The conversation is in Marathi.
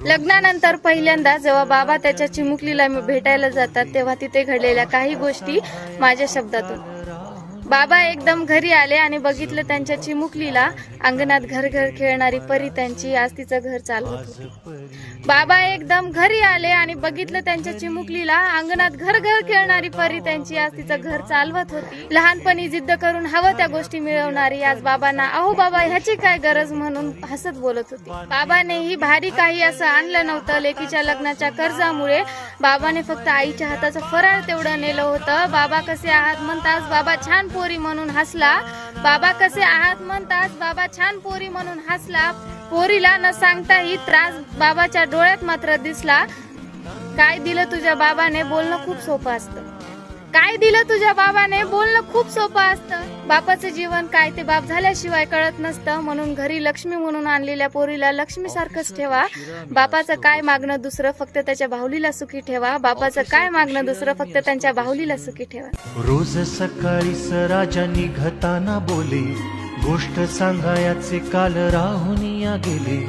लग्नानंतर पहिल्यांदा जेव्हा बाबा त्याच्या चिमुकलीला भेटायला जातात तेव्हा तिथे घडलेल्या काही गोष्टी माझ्या शब्दातून. बाबा एकदम घरी आले आणि बघितलं त्यांच्या चिमुकलीला अंगणात घर घर खेळणारी परी त्यांची आज तिचं घर चालवत होती. बाबा एकदम घरी आले आणि बघितलं त्यांच्या चिमुकलीला अंगणात घर घर खेळणारी परी त्यांची आज तिचं घर चालवत होती. लहानपणी जिद्द करून हवं त्या गोष्टी मिळवणारी आज बाबांना अहो बाबा ह्याची काय गरज म्हणून हसत बोलत होती. बाबानेही भारी काही असं आणलं नव्हतं. लेकीच्या लग्नाच्या कर्जामुळे बाबाने फक्त आईच्या हाताचं फराळ तेवढं नेलं होतं. बाबा कसे आहात म्हणताच बाबा छान पोरी म्हणून हसला. बाबा कसे आहात म्हणताच बाबा छान पोरी म्हणून हसला. पोरीला न सांगताही त्रास बाबाच्या डोळ्यात मात्र दिसला. काय दिलं तुझ्या बाबाने बोलणं खूप सोपं असतं. काय दिलं तुझ्या बाबाने बोलणं खूप सोपं असतं. बापाचं जीवन काय ते बाप झाल्याशिवाय कळत नसतं. म्हणून घरी लक्ष्मी म्हणून आणलेल्या पोरीला लक्ष्मी सारखंच ठेवा. बापाचं काय मागणं दुसरं फक्त त्याच्या बाहुलीला सुखी ठेवा. बापाचं काय मागणं दुसरं फक्त त्यांच्या बाहुलीला सुखी ठेवा. रोज सकाळी राजा निघताना बोले, गोष्ट सांगायचे काल राहुनिया गेले.